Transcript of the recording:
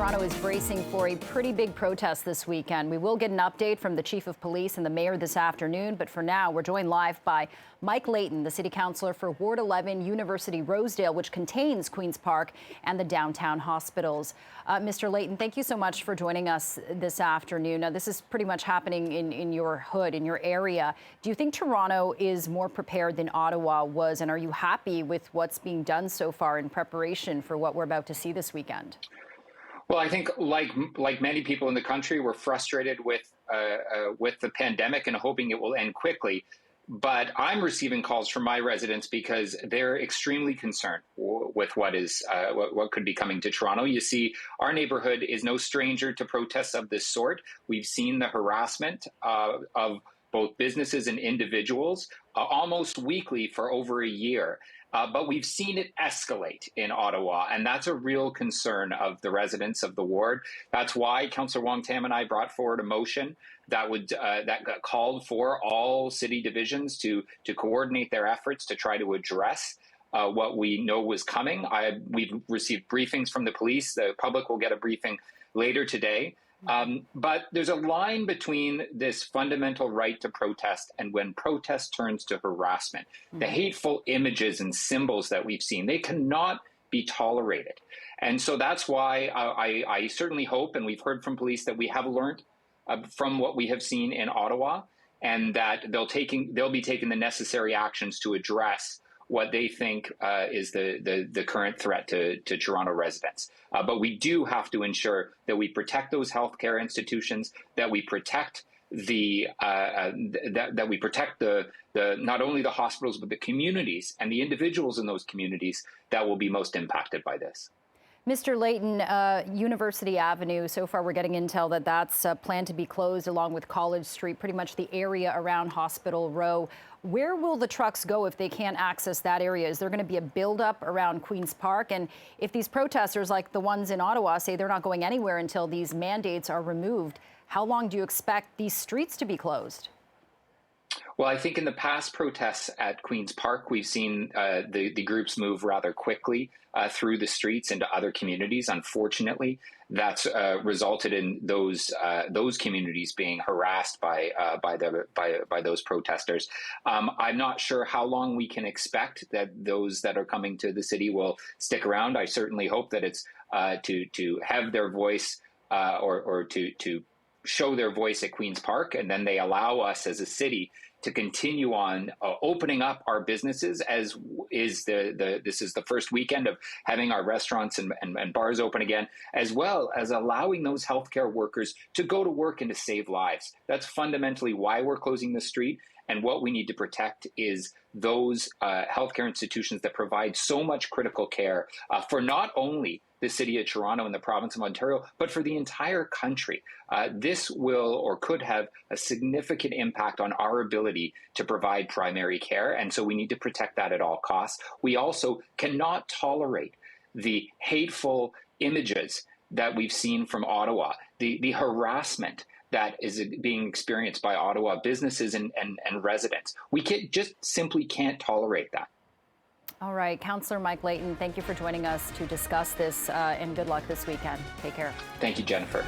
Toronto is bracing for a pretty big protest this weekend. We will get an update from the chief of police and the mayor this afternoon, but for now, we're joined live by Mike Layton, the city councillor for Ward 11, University-Rosedale, which contains Queen's Park and the downtown hospitals. Mr. Layton, thank you so much for joining us this afternoon. Now, this is pretty much happening in your hood, in your area. Do you think Toronto is more prepared than Ottawa was, and are you happy with what's being done so far in preparation for what we're about to see this weekend? Well, I think like many people in the country, we're frustrated with the pandemic and hoping it will end quickly. But I'm receiving calls from my residents because they're extremely concerned with what could be coming to Toronto. You see, our neighborhood is no stranger to protests of this sort. We've seen the harassment of both businesses and individuals almost weekly for over a year. But we've seen it escalate in Ottawa, and that's a real concern of the residents of the ward. That's why Councillor Wong-Tam and I brought forward a motion that called for all city divisions to coordinate their efforts to try to address what we know was coming. We've received briefings from the police. The public will get a briefing later today. But there's a line between this fundamental right to protest and when protest turns to harassment. The hateful images and symbols that we've seen, they cannot be tolerated. And so that's why I certainly hope, and we've heard from police, that we have learned from what we have seen in Ottawa, and that they'll be taking the necessary actions to address what they think is the current threat to Toronto residents. But we do have to ensure that we protect those healthcare institutions, that we protect that we protect the not only the hospitals but the communities and the individuals in those communities that will be most impacted by this. Mr. Layton, University Avenue, so far we're getting intel that that's planned to be closed along with College Street, pretty much the area around Hospital Row. Where will the trucks go if they can't access that area? Is there going to be a buildup around Queen's Park? And if these protesters, like the ones in Ottawa, say they're not going anywhere until these mandates are removed, how long do you expect these streets to be closed? Well, I think in the past protests at Queen's Park, we've seen the groups move rather quickly through the streets into other communities. Unfortunately, that's resulted in those communities being harassed by those protesters. I'm not sure how long we can expect that those that are coming to the city will stick around. I certainly hope that it's to have their voice or to show their voice at Queen's Park, and then they allow us as a city to continue on opening up our businesses, as is this is the first weekend of having our restaurants and bars open again, as well as allowing those healthcare workers to go to work and to save lives. That's fundamentally why we're closing the street. And what we need to protect is those healthcare institutions that provide so much critical care for not only the city of Toronto and the province of Ontario, but for the entire country. This will or could have a significant impact on our ability to provide primary care. And so we need to protect that at all costs. We also cannot tolerate the hateful images that we've seen from Ottawa, the harassment that is being experienced by Ottawa businesses and residents. We just simply can't tolerate that. All right, Councillor Mike Layton, thank you for joining us to discuss this, and good luck this weekend. Take care. Thank you, Jennifer.